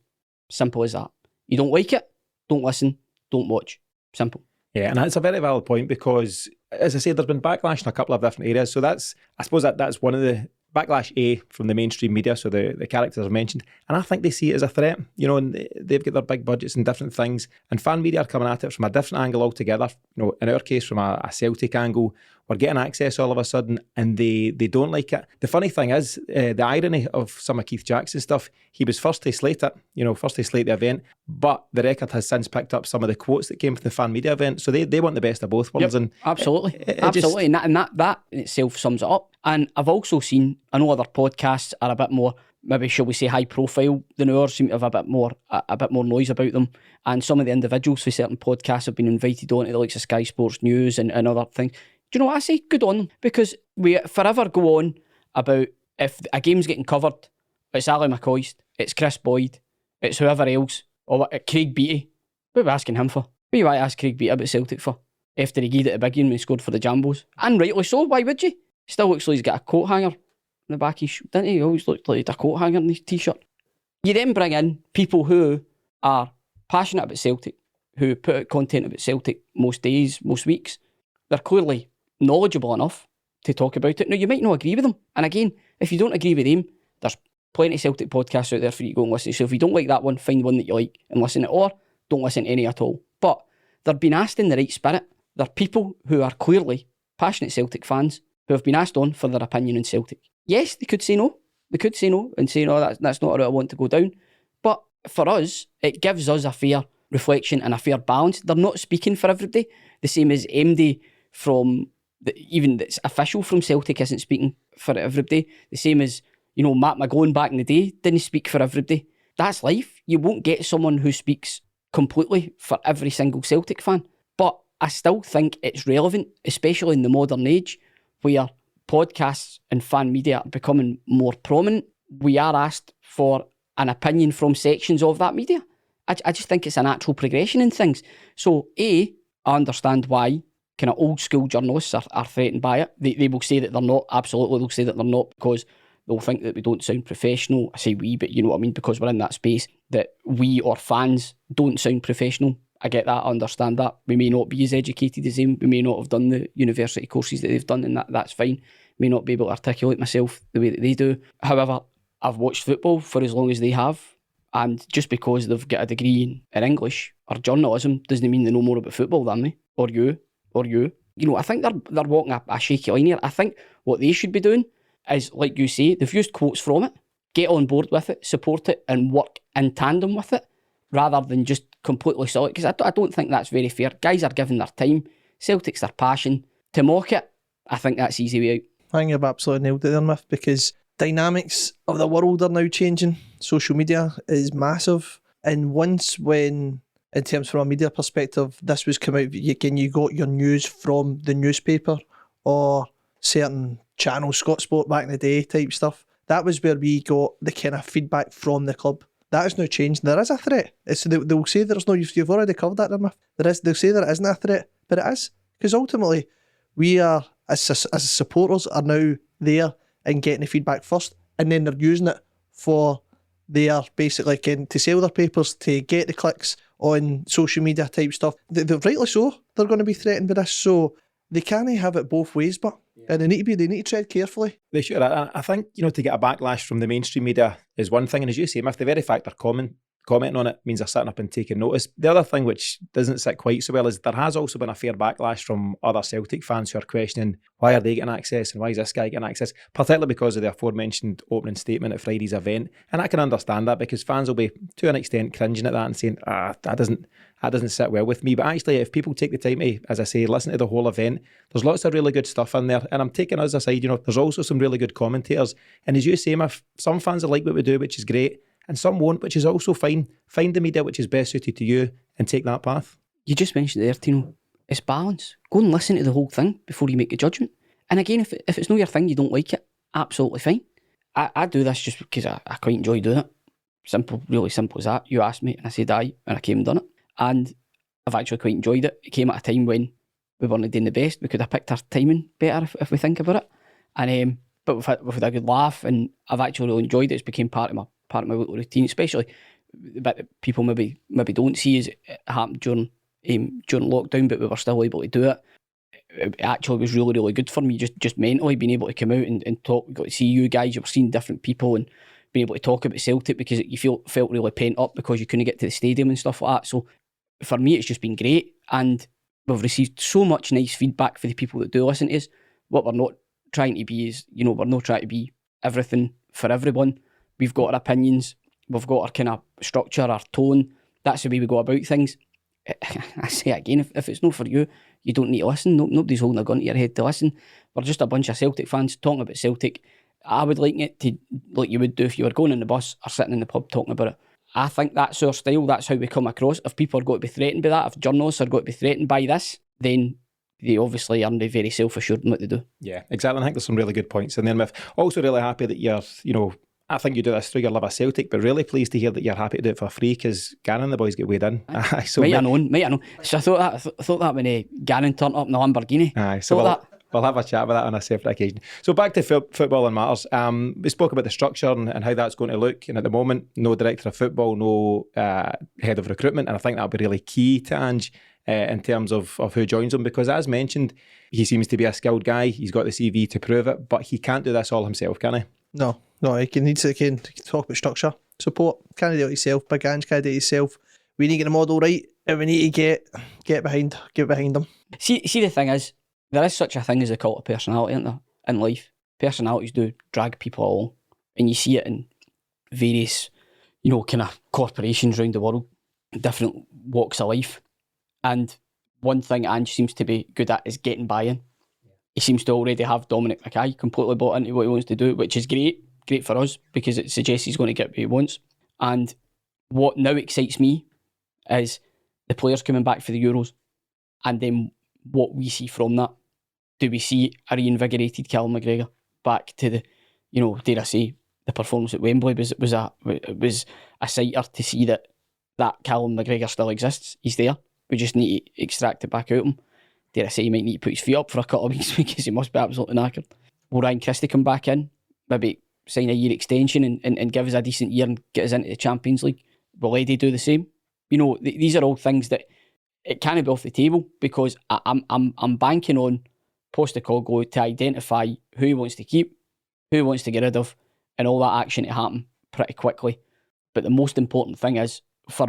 Simple as that. You don't like it? Don't listen. Don't watch. Simple. Yeah, and that's a very valid point because, as I said, there's been backlash in a couple of different areas. So I suppose that's one of the backlash from the mainstream media, so the characters are mentioned, and I think they see it as a threat, and they've got their big budgets and different things, and fan media are coming at it from a different angle altogether. In our case, from a Celtic angle, we're getting access all of a sudden, and they don't like it. The funny thing is, the irony of some of Keith Jackson's stuff, he was first to slate it, first to slate the event, but the Record has since picked up some of the quotes that came from the fan media event, so they want the best of both worlds. Yep, and absolutely. And that in itself sums it up. And I've also seen, I know other podcasts are a bit more, maybe shall we say, high profile than ours, seem to have a bit more noise about them. And some of the individuals for certain podcasts have been invited on to the likes of Sky Sports News and other things. Do you know what I say? Good on them. Because we forever go on about if a game's getting covered, it's Ali McCoist, it's Chris Boyd, it's whoever else, or Craig Beattie. What are we asking him for? What do you ask Craig Beattie about Celtic for? After he gave it a big game when he scored for the Jambos. And rightly so, why would you? Still looks like he's got a coat hanger in the back of his shoe, didn't he? He always looked like he had a coat hanger in his t-shirt. You then bring in people who are passionate about Celtic, who put out content about Celtic most days, most weeks. They're clearly knowledgeable enough to talk about it. Now, you might not agree with them. And again, if you don't agree with them, there's plenty of Celtic podcasts out there for you to go and listen to. So if you don't like that one, find one that you like and listen to it, or don't listen to any at all. But they're being asked in the right spirit. They're people who are clearly passionate Celtic fans who have been asked on for their opinion on Celtic. Yes, they could say no. They could say no and say, no, that's not a route I want to go down. But for us, it gives us a fair reflection and a fair balance. They're not speaking for everybody. The same as MD from... even that's official from Celtic isn't speaking for everybody. The same as, Matt McGowan back in the day didn't speak for everybody. That's life. You won't get someone who speaks completely for every single Celtic fan. But I still think it's relevant, especially in the modern age where podcasts and fan media are becoming more prominent. We are asked for an opinion from sections of that media. I just think it's a natural progression in things. So, I understand why kind of old school journalists are threatened by it. They will say that they're not. Absolutely, they'll say that they're not because they'll think that we don't sound professional. I say we, but you know what I mean, because we're in that space that we or fans don't sound professional. I get that, I understand that. We may not be as educated as them. We may not have done the university courses that they've done, and that's fine. May not be able to articulate myself the way that they do. However, I've watched football for as long as they have, and just because they've got a degree in English or journalism doesn't mean they know more about football than me, or you. I think they're walking a shaky line here. I think what they should be doing is, like you say, they've used quotes from it, get on board with it, support it, and work in tandem with it, rather than just completely solid. Because I don't think that's very fair. Guys are giving their time, Celtic's their passion. To mock it, I think that's easy way out. I think you've absolutely nailed it there, Miff, because dynamics of the world are now changing. Social media is massive. And once when, in terms from a media perspective, this was come out, you got your news from the newspaper or certain channels, Scott Sport back in the day type stuff. That was where we got the kind of feedback from the club. That has now changed. There is a threat. They'll say there's no, you've already covered that, Miff. They'll say there isn't a threat, but it is. Because ultimately, we are, as supporters, are now there and getting the feedback first, and then they're using it for their, basically, to sell their papers, to get the clicks on social media type stuff. They're rightly so, they're going to be threatened by this, so they can't have it both ways, but they need to tread carefully. They should. I think, to get a backlash from the mainstream media is one thing, and as you say, if the very fact they're commenting on it means they're sitting up and taking notice. The other thing which doesn't sit quite so well is there has also been a fair backlash from other Celtic fans who are questioning why are they getting access and why is this guy getting access, particularly because of the aforementioned opening statement at Friday's event. And I can understand that, because fans will be to an extent cringing at that and saying, that doesn't sit well with me. But actually, if people take the time to, as I say, listen to the whole event, there's lots of really good stuff in there. And I'm taking us aside, there's also some really good commentators. And as you say, some fans will like what we do, which is great, and some won't, which is also fine. Find the media which is best suited to you and take that path. You just mentioned there, Tino, it's balance. Go and listen to the whole thing before you make a judgment. And again, if it's not your thing, you don't like it, absolutely fine. I do this just because I quite enjoy doing it. Simple, really simple as that. You asked me and I said aye, and I came and done it. And I've actually quite enjoyed it. It came at a time when we weren't doing the best. We could have picked our timing better if we think about it. And but we've had a good laugh, and I've actually really enjoyed it. It's become part of my weekly routine, especially the bit that people maybe don't see is it happened during lockdown, but we were still able to do it. It actually was really, really good for me, just mentally being able to come out and talk. We got to see you guys. You were seeing different people and being able to talk about Celtic, because you felt really pent up because you couldn't get to the stadium and stuff like that. So for me, it's just been great, and we've received so much nice feedback for the people that do listen to us. what we're not trying to be is, we're not trying to be everything for everyone. We've got our opinions, we've got our kind of structure, our tone. That's the way we go about things. I say it again, if it's not for you, you don't need to listen. Nobody's holding a gun to your head to listen. We're just a bunch of Celtic fans talking about Celtic. I would like it to, like you would do if you were going in the bus or sitting in the pub talking about it. I think that's our style, that's how we come across. If people are going to be threatened by that, if journalists are going to be threatened by this, then they obviously aren't very self-assured in what they do. Yeah, exactly. I think there's some really good points in there, Miff. Also really happy that you're, I think you do this through your love of Celtic, but really pleased to hear that you're happy to do it for free because Gannon and the boys get weighed in. So might have known. So I thought that when Gannon turned up in the Lamborghini. Aye, so we'll have a chat about that on a separate occasion. So back to football and matters. We spoke about the structure and how that's going to look. And at the moment, no director of football, no head of recruitment. And I think that'll be really key to Ange in terms of who joins him. Because as mentioned, he seems to be a skilled guy. He's got the CV to prove it. But he can't do this all himself, can he? No, he needs to talk about structure, support. Can't do it yourself. Big Ange can't do it yourself. We need to get the model right, and we need to get behind them. See, the thing is, there is such a thing as a cult of personality, isn't there, in life? Personalities do drag people along, and you see it in various, kind of corporations around the world, different walks of life. And one thing Ange seems to be good at is getting buy-in. He seems to already have Dominic McKay completely bought into what he wants to do, which is great for us, because it suggests he's going to get what he wants. And what now excites me is the players coming back for the Euros, and then what we see from that. Do we see a reinvigorated Callum McGregor back to the, dare I say, the performance at Wembley was a sighter to see that Callum McGregor still exists. He's there. We just need to extract it back out of him. Dare I say, he might need to put his feet up for a couple of weeks because he must be absolutely knackered. Will Ryan Christie come back in? Maybe sign a year extension and give us a decent year and get us into the Champions League? Will Eddie do the same? These are all things that it can't be off the table, because I'm banking on Postecoglou to identify who he wants to keep, who he wants to get rid of, and all that action to happen pretty quickly. But the most important thing is,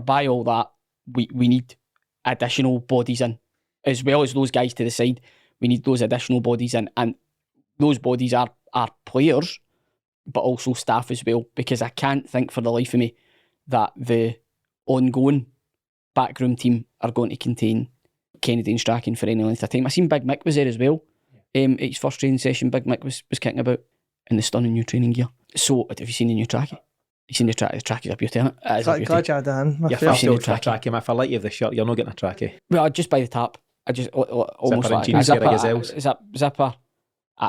by all that, we need additional bodies in, as well as those guys to the side. We need those additional bodies in, and those bodies are players, but also staff as well, because I can't think for the life of me that the ongoing backroom team are going to contain Kennedy and Strachan for any length of time. I seen Big Mick was there as well. At his first training session, Big Mick was kicking about in the stunning new training gear. So, have you seen the new trackie? You seen the trackie? The trackie's a beauty, isn't it? Glad you had that in. You're first to trackie. If I let you have the shirt, you're not getting a trackie. Well, just by the tap. I just almost Zipper like and zipper.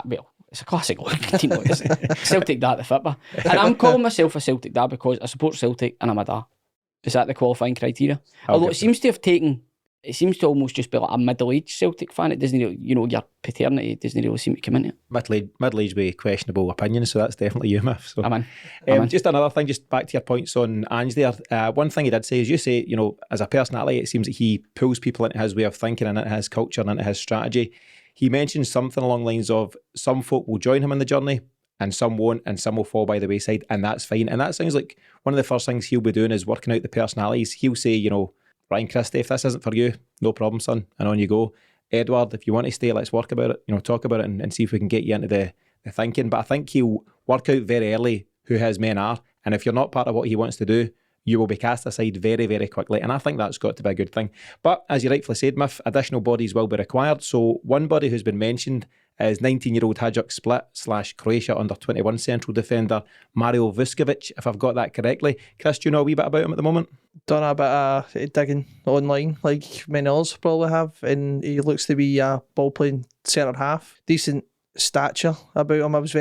Well, it's a classic team look, isn't it? Celtic dad the fitba. And I'm calling myself a Celtic dad because I support Celtic and I'm a dad. Is that the qualifying criteria? Although it seems to almost just be like a middle-aged Celtic fan. It doesn't really, your paternity doesn't really seem to come into it. Middle-aged with questionable opinions, so that's definitely you, Miff. So. I'm in. Just another thing, just back to your points on Ange there. One thing he did say is, you say, as a personality, it seems that he pulls people into his way of thinking and into his culture and into his strategy. He mentioned something along the lines of some folk will join him on the journey and some won't, and some will fall by the wayside, and that's fine. And that sounds like one of the first things he'll be doing is working out the personalities. He'll say, Ryan Christie, if this isn't for you, no problem, son, and on you go. Edward, if you want to stay, let's work about it, talk about it and see if we can get you into the thinking. But I think he'll work out very early who his men are, and if you're not part of what he wants to do, you will be cast aside very, very quickly. And I think that's got to be a good thing. But as you rightfully said, Miff, additional bodies will be required. So one body who's been mentioned is 19-year-old Hajduk Split / Croatia under-21 central defender Mario Vuskovic, if I've got that correctly. Chris, do you know a wee bit about him at the moment? Done a bit of digging online, like many others probably have, and he looks to be a ball-playing centre-half. Decent stature about him. I was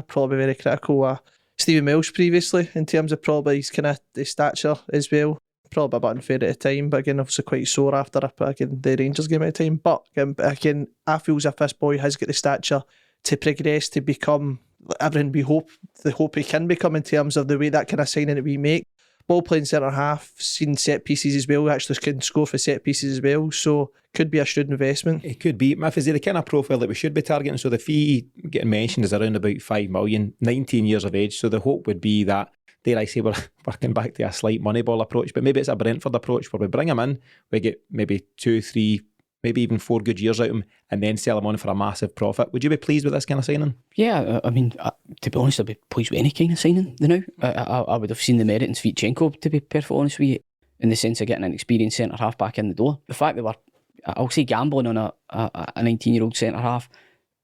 probably very critical of Stephen Welsh previously in terms of probably his kind of the stature as well. Probably a bit unfair at the time, but again, obviously quite sore after the Rangers game at the time. But again, I feel as if this boy has got the stature to progress to become everything we hope he can become in terms of the way that kind of signing that we make. Ball playing centre half, seen set pieces as well, actually can score for set pieces as well, so could be a shrewd investment. It could be. Miff, is the kind of profile that we should be targeting? So the fee getting mentioned is around about 5 million, 19 years of age, so the hope would be that, dare I say, we're working back to a slight Moneyball approach, but maybe it's a Brentford approach where we bring him in, we get maybe 2, 3 maybe even 4 good years out of him, and then sell him on for a massive profit. Would you be pleased with this kind of signing? Yeah, I mean, to be honest, I'd be pleased with any kind of signing now. I would have seen the merit in Sviatchenko, to be perfectly honest with you, in the sense of getting an experienced centre-half back in the door. The fact that I'll say gambling on a 19-year-old centre-half,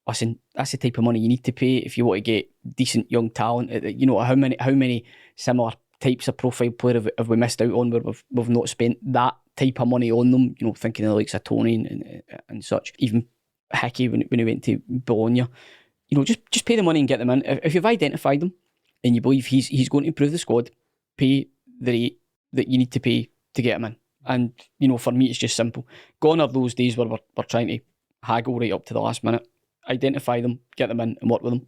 listen, that's the type of money you need to pay if you want to get decent young talent. You know, how many similar types of profile player have we missed out on where we've not spent that type of money on them? You know, thinking of the likes of Tony and such. Even Hickey when he went to Bologna. You know, just pay the money and get them in. If you've identified them and you believe he's going to improve the squad, pay the rate that you need to pay to get him in. And, you know, for me, it's just simple. Gone are those days where we're trying to haggle right up to the last minute. Identify them, get them in and work with them.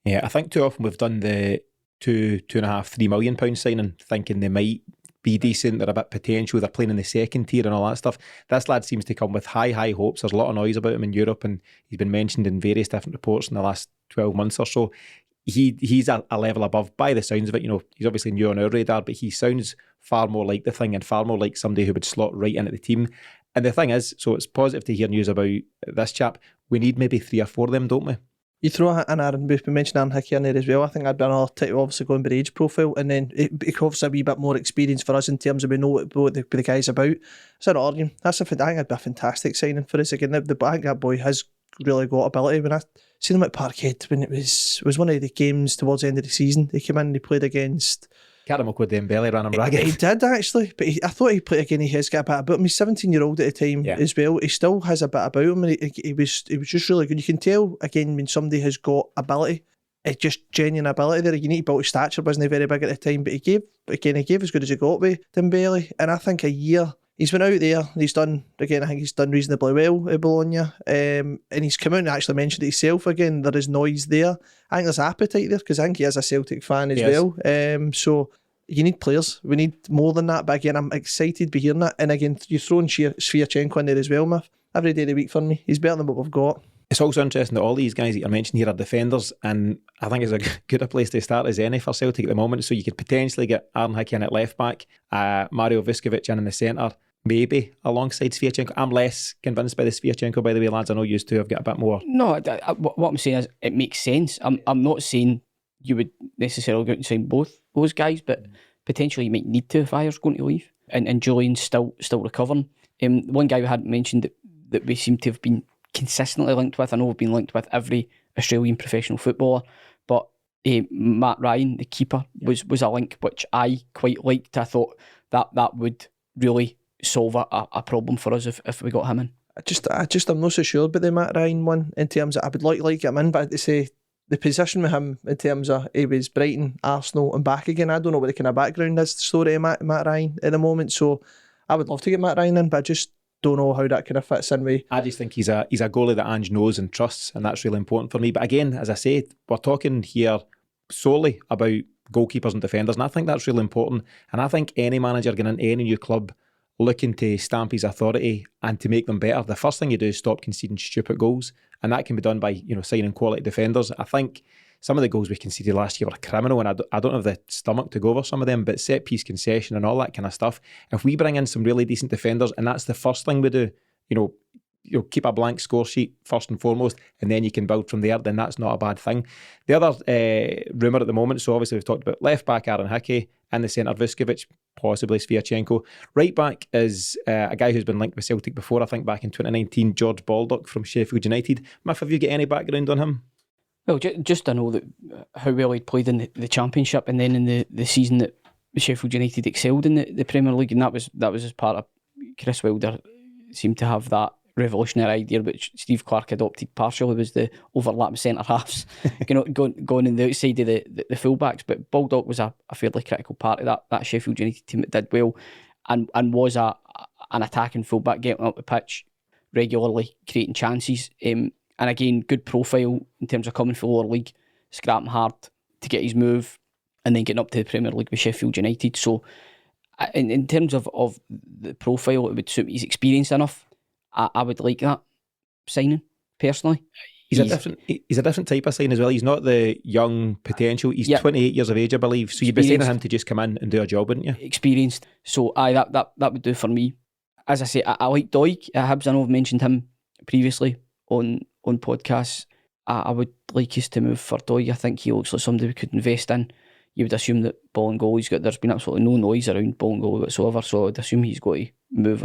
Yeah, I think too often we've done the £2.5 £3 million signing thinking they might be decent, they're a bit potential, they're playing in the second tier and all that stuff. This lad seems to come with high hopes. There's a lot of noise about him in Europe and he's been mentioned in various different reports in the last 12 months or so. He's a level above by the sounds of it. You know, he's obviously new on our radar, but he sounds far more like the thing and far more like somebody who would slot right into the team. And the thing is, so it's positive to hear news about this chap. We need maybe 3 or 4 of them, don't we? You throw in Aaron, we mentioned Aaron Hickey in there as well. I think that'd be another type, obviously going by the age profile, and then it obviously a wee bit more experience for us in terms of we know what the guy's about. So not arguing. I think that'd be a fantastic signing for us again. I think that boy has really got ability. When I seen him at Parkhead when it was one of the games towards the end of the season, he came in and he played against Karamoko Dembele, ran him ragged. He did actually, but I thought he played again. He has got a bit about him. He's 17-year-old at the time as well. He still has a bit about him, and he was just really good. You can tell again when somebody has got ability, it's just genuine ability there. You need to build his stature, wasn't he very big at the time, but he gave as good as he got with Dembele. And I think a year he's been out there. He's done again. I think he's done reasonably well at Bologna, and he's come out and actually mentioned it himself again. There is noise there. I think there's appetite there because I think he is a Celtic fan as well. So you need players. We need more than that. But again, I'm excited to be hearing that. And again, you're throwing Sviatchenko in there as well, Miff. Every day of the week for me. He's better than what we've got. It's also interesting that all these guys that you're mentioning here are defenders, and I think it's as good a place to start as any for Celtic at the moment. So you could potentially get Aaron Hickey in at left back, Mario Vuskovic in the centre, maybe alongside Sviatchenko. I'm less convinced by the Sviatchenko, by the way, lads. I know you two have got a bit more. No, what I'm saying is it makes sense. I'm not saying you would necessarily go out and sign both those guys, but potentially you might need to if Ayer's going to leave. And Julian's still recovering. One guy we hadn't mentioned that we seem to have been consistently linked with, I know we've been linked with every Australian professional footballer, but Matt Ryan, the keeper, was a link which I quite liked. I thought that would really solve a problem for us if we got him in. I'm not so sure about the Matt Ryan one in terms of I would like get him in, but to say the position with him in terms of he was Brighton, Arsenal and back again, I don't know what the kind of background is the story of Matt Ryan at the moment, so I would love to get Matt Ryan in, but I just don't know how that kind of fits in with. I just think he's a goalie that Ange knows and trusts, and that's really important for me. But again, as I say, we're talking here solely about goalkeepers and defenders, and I think that's really important. And I think any manager getting into any new club looking to stamp his authority and to make them better, the first thing you do is stop conceding stupid goals, and that can be done by signing quality defenders. I think some of the goals we conceded last year were criminal, and I don't have the stomach to go over some of them, but set piece concession and all that kind of stuff. If we bring in some really decent defenders, and that's the first thing we do, you'll keep a blank score sheet first and foremost, and then you can build from there, then that's not a bad thing. The other rumour at the moment, so obviously we've talked about left back Aaron Hickey, in the centre Vuskovic, possibly Sviatchenko. Right back is a guy who's been linked with Celtic before, I think back in 2019, George Baldock from Sheffield United. Miff, have you got any background on him? Well, just I know that how well he'd played in the Championship, and then in the season that Sheffield United excelled in the Premier League, and that was as part of Chris Wilder seemed to have that revolutionary idea which Steve Clarke adopted partially, was the overlap centre halves going in the outside of the fullbacks. But Baldock was a fairly critical part of that Sheffield United team that did well and was an attacking fullback, getting up the pitch regularly, creating chances, and again good profile in terms of coming from lower league, scrapping hard to get his move and then getting up to the Premier League with Sheffield United. So in terms of the profile, it would suit me. He's experienced enough. I would like that signing personally. He's a different type of sign as well. He's not the young potential. He's 28 years of age, I believe. So you'd be saying to him to just come in and do a job, wouldn't you? Experienced. So that would do for me. as I say, I like Doig at Hibs. I know I've mentioned him previously on podcasts. I would like us to move for Doig. I think he looks like somebody we could invest in. You would assume that Bolingoli, there's been absolutely no noise around Bolingoli whatsoever, so I'd assume he's got to move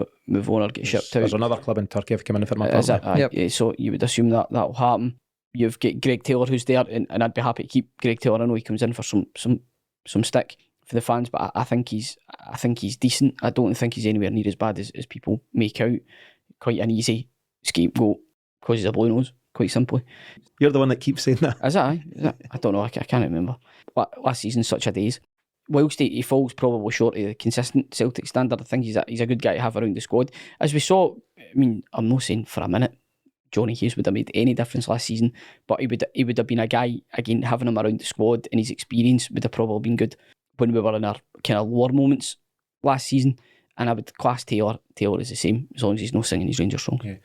on or get shipped out. There's another club in Turkey have come in for him. Is it? Yep. So you would assume that will happen. You've got Greg Taylor who's there, and I'd be happy to keep Greg Taylor. I know he comes in for some stick for the fans, but I think he's decent. I don't think he's anywhere near as bad as people make out. Quite an easy scapegoat because he's a blue nose, quite simply. You're the one that keeps saying that. Is it? I don't know. I can't remember. Last season, such a days. Whilst he falls probably short of the consistent Celtic standard, I think he's a good guy to have around the squad. As we saw, I mean, I'm not saying for a minute Johnny Hughes would have made any difference last season, but he would have been a guy, again, having him around the squad and his experience would have probably been good when we were in our kind of lower moments last season. And I would class Taylor as the same, as long as he's not singing his Rangers song. Yeah.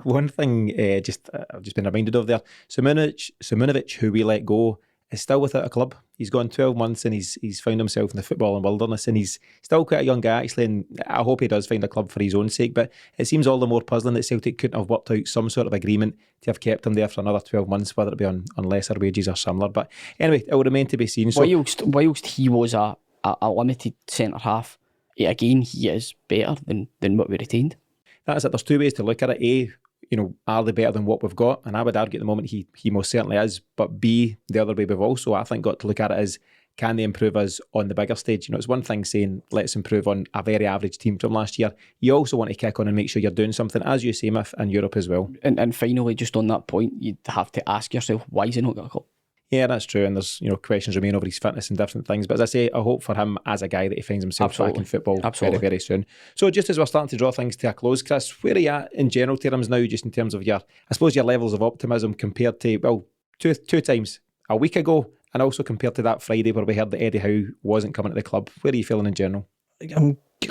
One thing I've just been reminded of there, Simunovic, who we let go, is still without a club. He's gone 12 months and he's found himself in the footballing wilderness, and he's still quite a young guy actually, and I hope he does find a club for his own sake, but it seems all the more puzzling that Celtic couldn't have worked out some sort of agreement to have kept him there for another 12 months, whether it be on lesser wages or similar. But anyway, it will remain to be seen. So, whilst he was a limited centre-half, again, he is better than what we retained. That's it. There's two ways to look at it. A, are they better than what we've got? And I would argue at the moment he most certainly is. But B, the other way we've also, I think, got to look at it as, can they improve us on the bigger stage? It's one thing saying, let's improve on a very average team from last year. You also want to kick on and make sure you're doing something, as you say, Miff, in Europe as well. And finally, just on that point, you'd have to ask yourself, why has he not got a club? Yeah, that's true. And there's, questions remain over his fitness and different things. But as I say, I hope for him as a guy that he finds himself back in football very, very soon. So just as we're starting to draw things to a close, Chris, where are you at in general terms now, just in terms of your levels of optimism compared to, two times, a week ago, and also compared to that Friday where we heard that Eddie Howe wasn't coming to the club? Where are you feeling in general?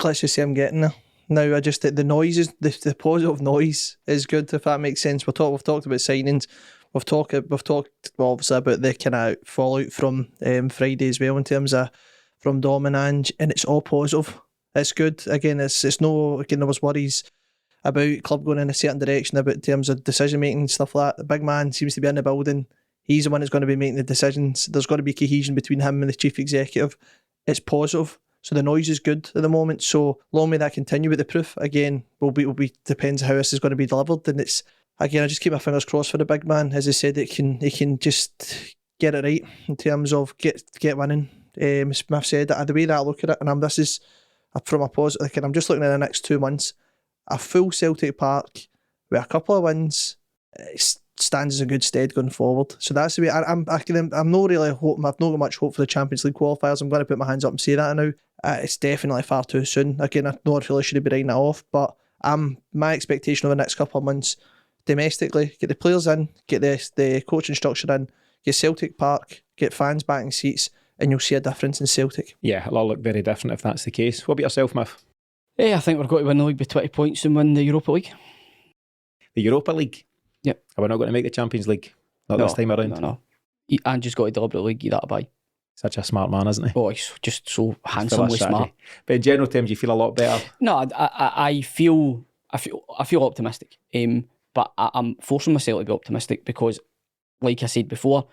Let's just say I'm getting there. Now, I just the noise is the positive noise is good, if that makes sense. We've talked about signings. We've talked obviously about the kind of fallout from Friday as well in terms of from Dom and Ange, and it's all positive. It's good. Again, it's no, again, there was worries about club going in a certain direction about in terms of decision making and stuff like that. The big man seems to be in the building. He's the one that's going to be making the decisions. There's got to be cohesion between him and the chief executive. It's positive. So the noise is good at the moment. So long may that continue, but the proof again will be depends how this is going to be delivered. And it's, again, I just keep my fingers crossed for the big man. As I said, he can just get it right in terms of get winning. Smith said that the way that I look at it, and this is from a positive. Like, I'm just looking at the next 2 months. A full Celtic Park with a couple of wins stands as a good stead going forward. So that's the way I'm not really hoping. I've not got much hope for the Champions League qualifiers. I'm going to put my hands up and say that now. It's definitely far too soon. Again, I know I really should be writing that off, but my expectation over the next couple of months, domestically, get the players in, get the coaching structure in, get Celtic Park, get fans back in seats, and you'll see a difference in Celtic. Yeah, it'll all look very different if that's the case. What about yourself, Miff? I think we're going to win the league by 20 points and win the Europa League. The Europa League? Yep. Are we not going to make the Champions League? Not this time around? No. Ange's got to deliberately give that a buy. Such a smart man, isn't he? Oh, he's just so handsomely smart. But in general terms, you feel a lot better? No, I feel optimistic. But I'm forcing myself to be optimistic because, like I said before,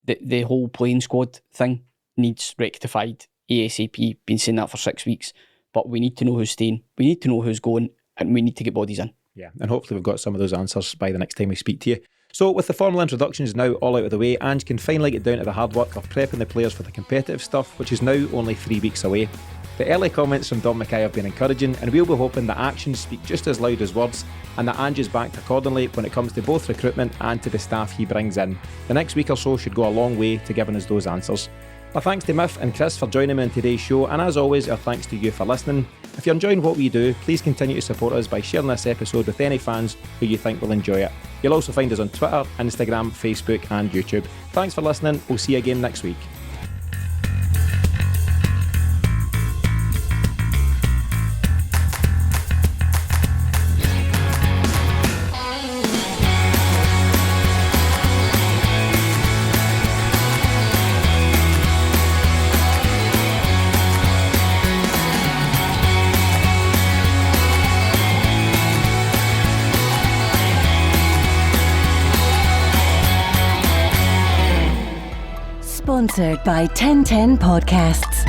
the whole playing squad thing needs rectified ASAP. Been saying that for 6 weeks. But we need to know who's staying, we need to know who's going, and we need to get bodies in. Yeah, and hopefully we've got some of those answers by the next time we speak to you. So with the formal introductions now all out of the way, Ange can finally get down to the hard work of prepping the players for the competitive stuff, which is now only 3 weeks away. The early comments from Dom McKay have been encouraging, and we'll be hoping that actions speak just as loud as words, and that Ange is backed accordingly when it comes to both recruitment and to the staff he brings in. The next week or so should go a long way to giving us those answers. My thanks to Miff and Chris for joining me on today's show, and as always, our thanks to you for listening. If you're enjoying what we do, please continue to support us by sharing this episode with any fans who you think will enjoy it. You'll also find us on Twitter, Instagram, Facebook and YouTube. Thanks for listening. We'll see you again next week. Sponsored by 1010 Podcasts.